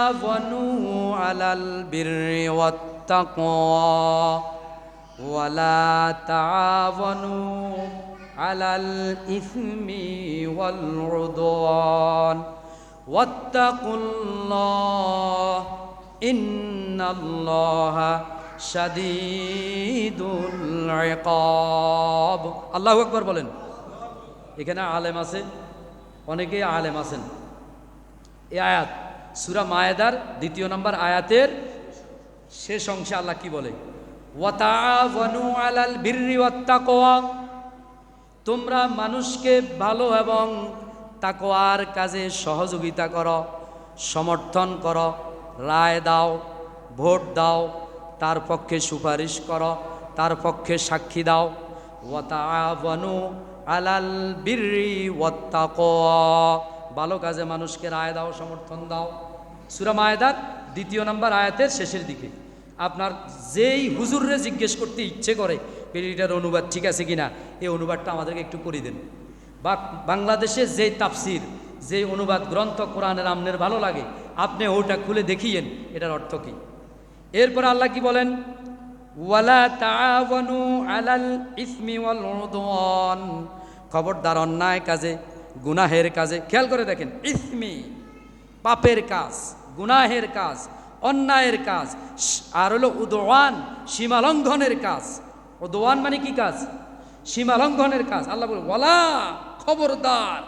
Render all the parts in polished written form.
তাআওয়ানু আলাল বিররি ওয়াত তাকওয়া ওয়ালা তাআওয়ানু আলাল ইসমি ওয়াল উদওয়ান ওয়াত্তাকুল্লাহ ইন্নাল্লাহা শাদীদুল ইকাব। আল্লাহু আকবার বলেন। এখানে আলেম আছে, অনেকেই আলেম আছেন। এই আয়াত সূরা মায়েদার ২ নম্বর আয়াতের শেষ অংশে আল্লাহ কি বলে? ওয়া তাআওয়ানু আলাল বিররি ওয়াত তাকওয়া, তোমরা মানুষকে ভালো এবং তাকওয়ার কাজে সহযোগিতা করো, সমর্থন করো, রায় দাও, ভোট দাও, তার পক্ষে সুপারিশ করো, তার পক্ষে সাক্ষী দাও। ওয়া তাআওয়ানু আলাল বিররি ওয়াত তাকওয়া, ভালো কাজে মানুষকে রায় দাও, সমর্থন দাও। সূরা মায়েদার ২ নম্বর আয়াতের শেষের দিকে আপনার যেই হুজুররে জিজ্ঞেস করতে ইচ্ছে করে এটার অনুবাদ ঠিক আছে কিনা, এই অনুবাদটা আমাদেরকে একটু করে দেন। বা বাংলাদেশে যেই তাফসির, যেই অনুবাদ গ্রন্থ কোরআনের আমনের ভালো লাগে, আপনি ওটা খুলে দেখিয়েন এটার অর্থ কী। এরপর আল্লাহ কি বলেন? ওয়ালা তাআওয়ানু আলাল ইসমি ওয়াল উদওয়ান, খবরদার অন্যায় কাজে, গুনাহের কাজে। খেয়াল করে দেখেন, ইসমি পাপের কাজ, গুনাহের কাজ, অন্যায়ের কাজ, আর হলো উদওয়ান সীমালঙ্ঘনের কাজ। উদওয়ান মানে কি কাজ? সীমালঙ্ঘনের কাজ। আল্লাহ বলে ওয়ালা, খবরদার,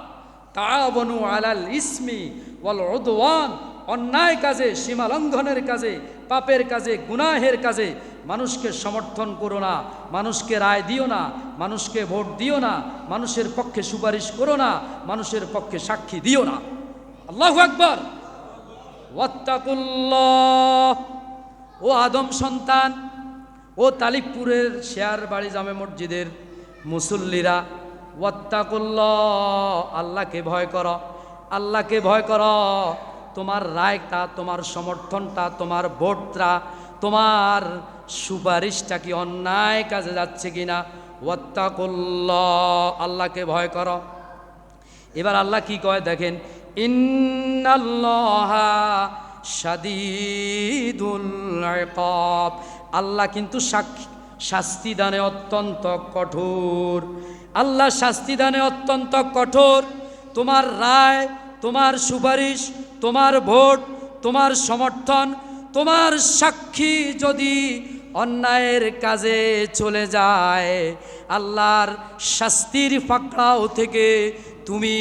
তাআওয়ানু আলাল ইসমি ওয়াল উদওয়ান, অন্যায় কাজে, সীমালঙ্ঘনের কাজে, পাপের কাজে, গুনাহের কাজে মানুষকে সমর্থন করো না, মানুষকে রায় দিও না, মানুষকে ভোট দিও না, মানুষের পক্ষে সুপারিশ করো না, মানুষের পক্ষে সাক্ষী দিও না। আল্লাহু আকবার। ওয়াত্তাকুল্লাহ, ও আদম সন্তান, ও তালিবপুরের শেয়ার বাড়ি জামে মসজিদের মুসল্লিরা, ওয়াত্তাকুল্লাহ, আল্লাহকে ভয় করো, আল্লাহকে ভয় করো। তোমার রায়টা, তোমার সমর্থনটা, তোমার ভোটটা, তোমার সুপারিশটা কি অন্যায় কাজে যাচ্ছে কিনা? ওয়াত্তাকুল্লাহ, আল্লাহকে ভয় করো। এবার আল্লাহ কি কয় দেখেন, ইন্নাল্লাহা শাদীদুল ইকাব, আল্লাহ কিন্তু শাস্তি দানে অত্যন্ত কঠোর। আল্লাহ শাস্তি দানে অত্যন্ত কঠোর। তোমার রায়, তোমার সুপারিশ, তোমার ভোট, তোমার সমর্থন, তোমার সাক্ষী যদি অন্যায়ের কাজে চলে যায়, আল্লাহর শাস্তির ফাঁকড়াও থেকে তুমি,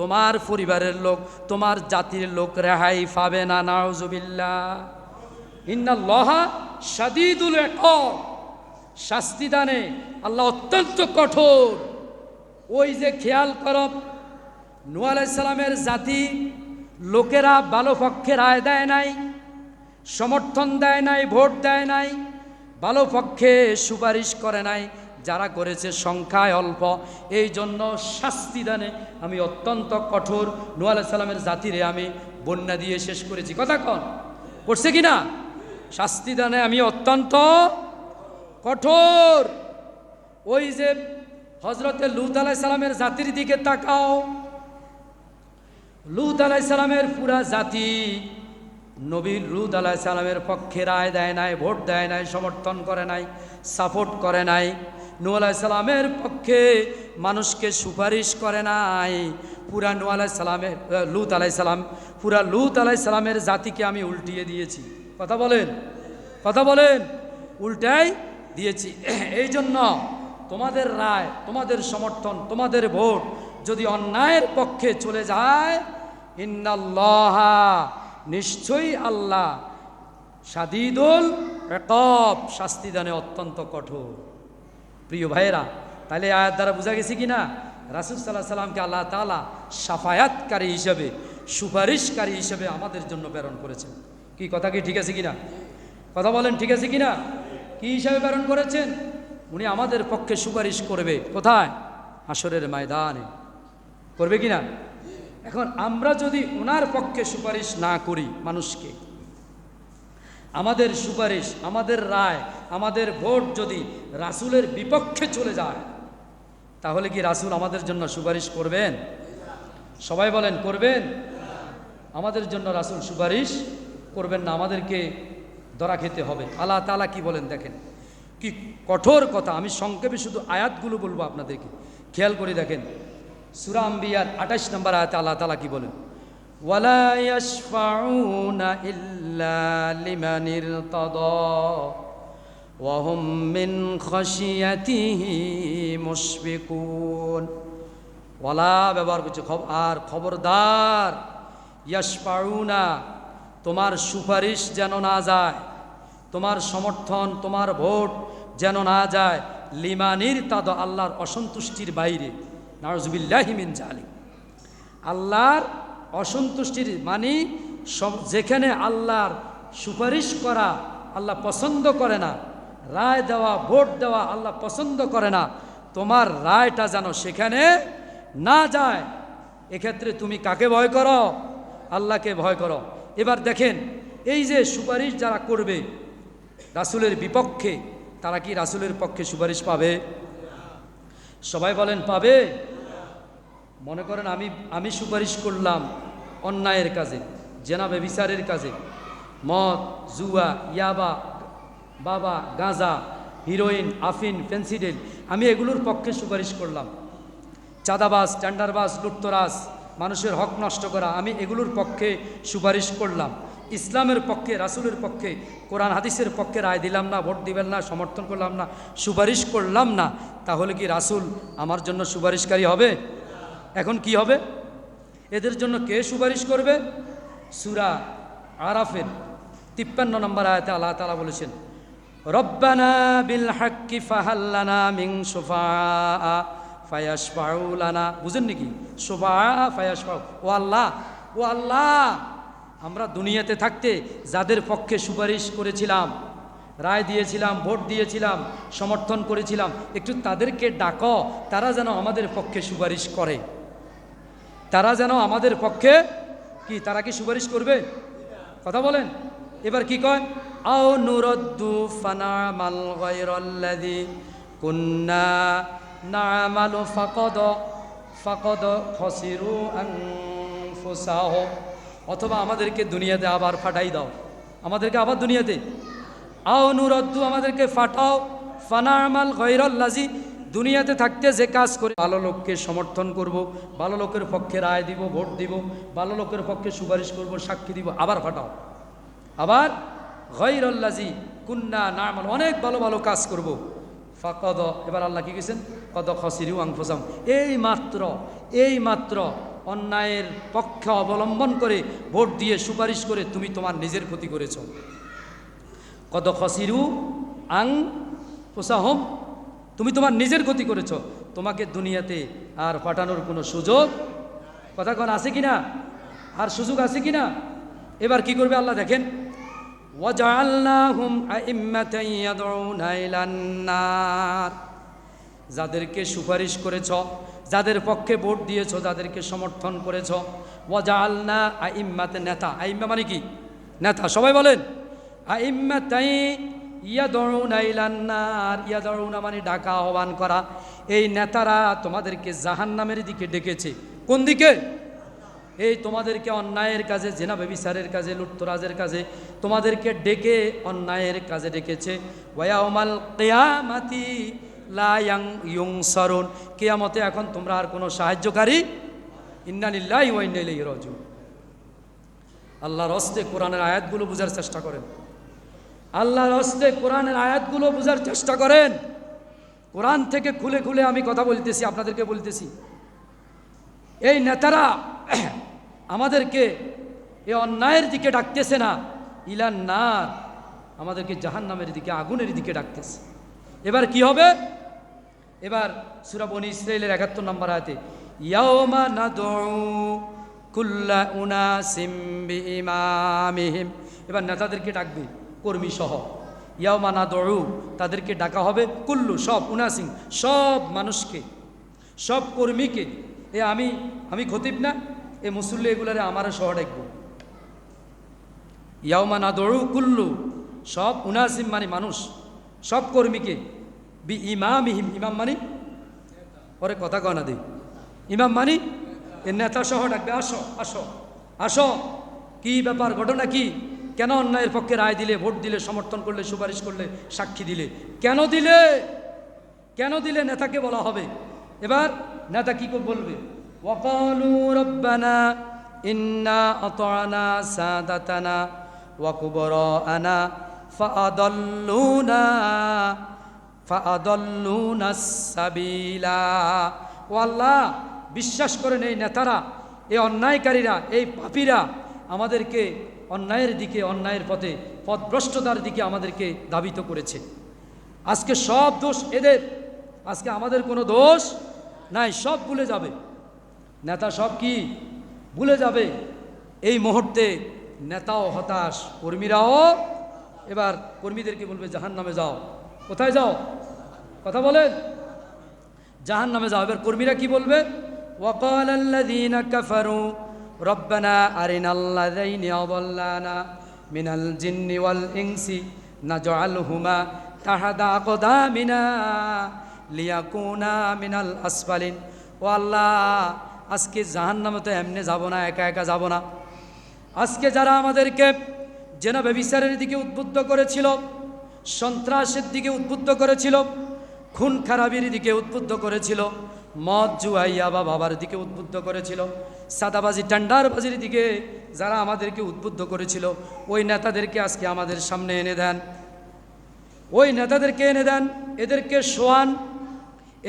তোমার পরিবারের লোক, তোমার জাতির লোক রেহাই পাবে না। নাউজুবিল্লাহ। ইন্নাল্লাহা শাদীদুল ইকাব, শাস্তি দানে আল্লাহ অত্যন্ত কঠোর। ওই যে খেয়াল করো, নূহ আলাইহিস সালামের জাতি লোকেরা ভালো পক্ষে রায় দেয় নাই, সমর্থন দেয় নাই, ভোট দেয় নাই, ভালো পক্ষে সুপারিশ করে নাই, যারা করেছে সংখ্যায় অল্প। এই জন্য শাস্তি দানে আমি অত্যন্ত কঠোর। নূহ আলাইহিস সালামের জাতিরে আমি বন্যা দিয়ে শেষ করেছি। কথা কন, করছে কিনা? শাস্তি দানে আমি অত্যন্ত কঠোর। ওই যে হযরতে লূত আলাইহিস সালামের জাতির দিকে তাকাও। লূত আলাইহিস সালামের পুরা জাতি নবী লূত আলাইহিস সালামের পক্ষে রায় দেয় নাই, ভোট দেয় নাই, সমর্থন করে নাই, সাপোর্ট করে নাই। নূহ আলাইহিস সালামের পক্ষে মানুষকে সুপারিশ করে নাই। পুরা নূহ আলাইহিস সালামের লূত আলাইহিস সালাম, পুরা লূত আলাইহিস সালামের জাতিকে আমি উল্টিয়ে দিয়েছি। কথা বলেন, কথা বলেন, উল্টাই দিয়েছি। এই জন্য তোমাদের রায়, তোমাদের সমর্থন, তোমাদের ভোট যদি অন্যায়ের পক্ষে চলে যায়, ইন্নাল্লাহা, নিশ্চয়ই আল্লাহ, শাদীদুল ইকাব, শাস্তি দানে অত্যন্ত কঠোর। প্রিয় ভাইয়েরা, তাহলে আয়াত দ্বারা বোঝা গেছে কিনা রাসূল সাল্লাল্লাহু আলাইহি সাল্লামকে আল্লাহ তাআলা শাফায়াতকারী হিসেবে, সুপারিশকারী হিসেবে আমাদের জন্য প্রেরণ করেছেন। কি কথা কি ঠিক আছে কিনা? কথা বলেন, ঠিক আছে কিনা? কি হিসাবে প্রেরণ করেছেন? উনি আমাদের পক্ষে সুপারিশ করবে। কোথায়? হাসরের ময়দানে করবে কিনা? এখন আমরা যদি ওনার পক্ষে সুপারিশ না করি মানুষকে, আমাদের সুপারিশ, আমাদের রায়, আমাদের ভোট যদি রাসূলের বিপক্ষে চলে যায়, তাহলে কি রাসূল আমাদের জন্য সুপারিশ করবেন? সবাই বলেন, করবেন? আমাদের জন্য রাসূল সুপারিশ করবেন না, আমাদেরকে ধরা খেতে হবে। আল্লাহ তাআলা কি বলেন দেখেন, কি কঠোর কথা। আমি সংক্ষেপে শুধু আয়াতগুলো বলবো আপনাদেরকে, খেয়াল করে দেখেন। সূরা আম্বিয়ার 28 নম্বর আয়াতে আল্লাহ তাআলা কি বলেন, ওয়ালা ইয়াশফাউনা ইল্লা লিমান ইরতাদা ওয়া হুম মিন খাশিয়াতিহি মুশফিকুন। ওয়ালা ব্যবহার করছে, আর খবরদার, ইয়াশফাউনা, তোমার সুপারিশ যেন না যায়, তোমার সমর্থন, তোমার ভোট যেন না যায় লিমানির তাদ, আল্লাহর অসন্তুষ্টির বাইরে। নাউজুবিল্লাহি মিন জালিক। আল্লাহর অসন্তুষ্টির মানে যেখানে আল্লাহর সুপারিশ করা আল্লাহ পছন্দ করে না, রায় দেওয়া, ভোট দেওয়া আল্লাহ পছন্দ করে না, তোমার রায়টা যেন সেখানে না যায়। এক্ষেত্রে তুমি কাকে ভয় করো? আল্লাহকে ভয় করো। এবার দেখেন, এই যে সুপারিশ যারা করবে রাসূলের বিপক্ষে, তারা কি রাসূলের পক্ষে সুপারিশ পাবে? সবাই বলেন পাবে? মনে করেন আমি সুপারিশ করলাম অন্যায়ের কাজে, জেনা ব্যভিচারের কাজে, মদ, জুয়া, ইয়াবা, বাবা, গাঁজা, হিরোইন, আফিন, ফেন্সিডিল, আমি এগুলোর পক্ষে সুপারিশ করলাম। চাঁদাবাজ, টেন্ডারবাজ, লুটতরাজ, মানুষের হক নষ্ট করা, আমি এগুলোর পক্ষে সুপারিশ করলাম। ইসলামের পক্ষে, রাসূলের পক্ষে, কোরআন হাদিসের পক্ষে রায় দিলাম না, ভোট দিবেন না, সমর্থন করলাম না, সুপারিশ করলাম না, তাহলে কি রাসূল আমার জন্য সুপারিশকারী হবে? এখন কি হবে? এদের জন্য কে সুপারিশ করবে? সূরা আরাফের 53 নম্বর আয়াতে আল্লাহ তাআলা বলেছেন, রব্বানা বিল হাক্কি ফাহাল্লানা মিন শুফাআ ফায়াশফাউ লানা। বুঝেন নাকি? শুফাআ ফায়াশফাউ। ও আল্লাহ, ও আল্লাহ, আমরা দুনিয়াতে থাকতে যাদের পক্ষে সুপারিশ করেছিলাম, রায় দিয়েছিলাম, ভোট দিয়েছিলাম, সমর্থন করেছিলাম, একটু তাদেরকে ডাকো, তারা যেন আমাদের পক্ষে সুপারিশ করে। তারা যেন আমাদের পক্ষে কি, তারা কি সুপারিশ করবে? কথা বলেন। এবার কি কয়, আও নুরদ্দু ফানামাল গায়রাল্লাযী কুন্না না'মালু ফাকাদ খাসিরু আনফুসাহুম। অথবা আমাদেরকে দুনিয়াতে আবার ফাটাই দাও, আমাদেরকে আবার দুনিয়াতে, আও নুরদ্দু, আমাদেরকে ফাটাও, ফানামাল গায়রাল্লাযী, দুনিয়াতে থাকতে যে কাজ করে, ভালো লোককে সমর্থন করব, ভালো লোকের পক্ষে রায় দিব, ভোট দিব, ভালো লোকের পক্ষে সুপারিশ করব, সাক্ষী দিব, আবার ফাটাও, আবার গায়রাল্লাযী কুন্না না'মাল, অনেক ভালো ভালো কাজ করব, ফাকাদ, এবার আল্লাহ কি গেছেন, কদ খাসিরু আনফুসাহুম, এই মাত্র অন্যায়ের পক্ষে অবলম্বন করে ভোট দিয়ে সুপারিশ করে তুমি তোমার নিজের ক্ষতি করেছ। কদ খাসিরু আনফুসাহুম, তুমি তোমার নিজের ক্ষতি করেছ, তোমাকে দুনিয়াতে আর পাঠানোর কোনো সুযোগ, কথা কোন আছে কিনা, আর সুযোগ আছে কিনা? এবার কি করবে আল্লাহ দেখেন, ওয়াজআলনাহুম আইম্মাতান ইয়াদউনা ইলান নার, যাদেরকে সুপারিশ করেছ, যাদের পক্ষে ভোট দিয়েছ, যাদেরকে সমর্থন করেছ, ওয়াজআলনা আইম্মাতান, নেতা, আইম্মা মানে কি? নেতা। সবাই বলেন, আইম্মাতান ইয়াদউনা ইলান নার, ইয়াদউনা মানে ডাকা, আহ্বান করা। এই নেতারা তোমাদেরকে জাহান্নামের দিকে ডেকেছে। কোন দিকে? এই তোমাদেরকে অন্যায়ের কাজে, জেনা ব্যভিচারের কাজে, লুটতরাজের কাজে তোমাদেরকে ডেকে অন্যায়ের কাজে ডেকেছে। ওয়ায়াউমাল কিয়ামাতি লা ইউনসারুন, কিয়ামতে এখন তোমরা আর কোনো সাহায্যকারী, ইন্না লিল্লাহি ওয়া ইন্না ইলাইহি রাজিউন। আল্লাহর হস্তে কোরআনের আয়াতগুলো বোঝার চেষ্টা করেন, আল্লাহর হস্তে কোরআনের আয়াতগুলো বোঝার চেষ্টা করেন। কোরআন থেকে খুলে খুলে আমি কথা বলতেছি, আপনাদেরকে বলতেছি, এই নেতারা আমাদেরকে এই অন্যায়ের দিকে ডাকতেছে না, ইলান নার, আমাদেরকে জাহান্নামের দিকে, আগুনের দিকে ডাকতেছে। এবার কি হবে? এবার সূরা বনী ইসরাঈলের ৭১ নম্বর আয়াতে, ইয়াওমা নাদউ কুল্লা উনাসিম বিইমামিহিম, এবার নেতাদেরকে ডাকবে কর্মী সহ, ইয়াওমা নাদউ, তাদেরকে ডাকা হবে, কুল্লু, সব, উনাসিম, সব মানুষকে, সব কর্মীকে। আমি খতিব না, এ মুসল্লি এগুলারে আমারও সহ ডাকবো। ইয়াওমা নাদউ কুল্লু, সব, উনাসিম মানে মানুষ, সব কর্মীকে, বি ইমামিহিম, ইমাম মানে, পরে কথা কয় না দে, ইমাম মানে এ নেতা সহ ডাকবে, আসো আসো আসো, কি ব্যাপার, ঘটনা কি? কেন অন্যায়ের পক্ষে রায় দিলে, ভোট দিলে, সমর্থন করলে, সুপারিশ করলে, সাক্ষী দিলে? কেন দিলে? কেন দিলে নেতাকে বলা হবে। এবার নেতা কি বলবে? ওয়াকালু রব্বানা ইন্না আতানা সাদাতানা ওয়া কুবরানা ফাআদাল্লুনা সাবিলা। ও আল্লাহ, বিশ্বাস করেন এই নেতারা, এই অন্যায়কারীরা, এই পাপীরা আমাদেরকে অন্যায়ের দিকে, অন্যায়ের পথে, পথভ্রষ্টতার দিকে আমাদেরকে ধাবিত করেছে। আজকে সব দোষ এদের, আজকে আমাদের কোনো দোষ নাই, সব ভুলে যাবে নেতা, সব কি ভুলে যাবে। এই মুহূর্তে নেতাও হতাশ, কর্মীরাও। এবার কর্মীদেরকে বলবে জাহান্নামে যাও। কোথায় যাও? কথা বলেন, জাহান্নামে যাও। এবার কর্মীরা কি বলবে? ওয়াকালাল্লাযীনা কাফারু রব্বানা আরিনাল্লাযীনা আযাল্লানা মিনাল জিন্নি ওয়াল ইনসি নাজআলহুমা তাহতা আকদামিনা লিয়াকুনা মিনাল আসফালিন। ও আল্লাহ, আজকে জাহান্নামে তো এমনি যাব না, একা একা যাব না। আজকে যারা আমাদেরকে জেনা ব্যভিচারের দিকে উদ্বুদ্ধ করেছিল, সন্ত্রাসের দিকে উদ্বুদ্ধ করেছিল, খুন খারাপির দিকে উদ্বুদ্ধ করেছিল, মদ জুয়া ইয়াবা বাবার দিকে উদ্বুদ্ধ করেছিল, সাদাবাজি টেন্ডারবাজির দিকে যারা আমাদেরকে উদ্বুদ্ধ করেছিল, ওই নেতাদেরকে আজকে আমাদের সামনে এনে দেন। ওই নেতাদেরকে এনে দেন, এদেরকে শোয়ান,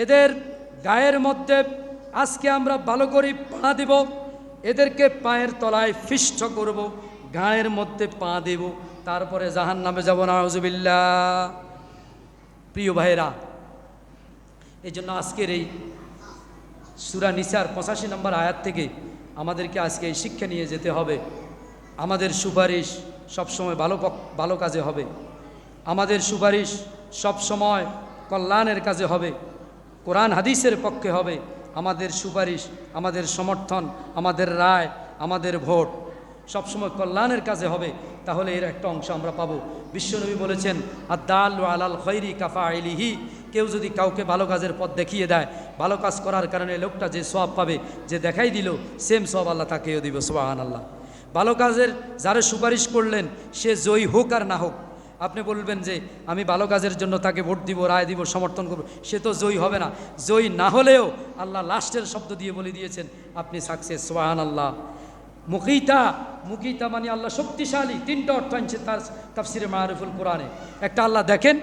এদের গায়ের মধ্যে আজকে আমরা ভালো করে পা দেব, এদেরকে পায়ের তলায় ফিষ্ট করব, গায়ের মধ্যে পা দেব, তারপরে জাহান্নামে যাব। নাউজুবিল্লাহ। প্রিয় ভাইরা, এই জন্য আজকের এই সূরা নিসার 85 নম্বর আয়াত থেকে আমাদেরকে আজকে এই শিক্ষা নিয়ে যেতে হবে। আমাদের সুপারিশ সবসময় ভালো কাজে হবে, আমাদের সুপারিশ সবসময় কল্যাণের কাজে হবে, কোরআন হাদিসের পক্ষে হবে। আমাদের সুপারিশ, আমাদের সমর্থন, আমাদের রায়, আমাদের ভোট সবসময় কল্যাণের কাজে হবে। তাহলে এর একটা অংশ আমরা পাবো। বিশ্বনবী বলেছেন, আদ-দাল্লু আলাল খায়রি কাফাইলিহি। কেউ যদি কাউকে ভালো কাজের পথ দেখিয়ে দেয়, ভালো কাজ করার কারণে লোকটা যে সওয়াব পাবে, যে দেখাই দিল, সেম সওয়াব আল্লাহ তাকেও দিব। সুবহানাল্লাহ। ভালো কাজের যারা সুপারিশ করলেন, সে জয়ী হোক আর না হোক, আপনি বলবেন যে আমি ভালো কাজের জন্য তাকে ভোট দিব, রায় দিব, সমর্থন করব, সে তো জয়ী হবে না। জয়ী না হলেও আল্লাহ লাস্টের শব্দ দিয়ে বলে দিয়েছেন, আপনি সাকসেস। সুবহানাল্লাহ। মুকিতা মানে আল্লাহ শক্তিশালী। 3টা অর্থ আনছে তার তাফসিরে মারিফুল কোরআনে। একটা আল্লাহ দেখেন,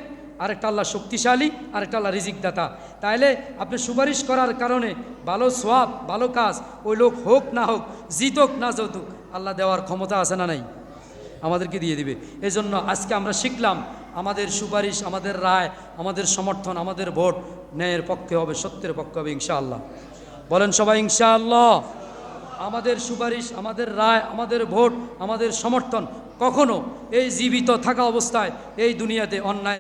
আরেকটা আল্লাহ শক্তিশালী, আরেকটা আল্লাহ রিজিক দাতা। তাইলে আপনি সুপারিশ করার কারণে ভালো সওয়াব, ভালো কাজ, ওই লোক হোক না হোক, জিতুক না জিতুক, আল্লাহ দেওয়ার ক্ষমতা আছে না নাই? আমাদেরকে দিয়ে দিবে। এই জন্য আজকে আমরা শিখলাম, আমাদের সুপারিশ, আমাদের রায়, আমাদের সমর্থন, আমাদের ভোট ন্যায়ের পক্ষে হবে, সত্যের পক্ষে হবে ইনশাআল্লাহ। বলেন সবাই ইনশাআল্লাহ। আমাদের সুপারিশ, আমাদের রায়, আমাদের ভোট, আমাদের সমর্থন কখনো এই জীবিত থাকা অবস্থায় এই দুনিয়াতে অন্যায়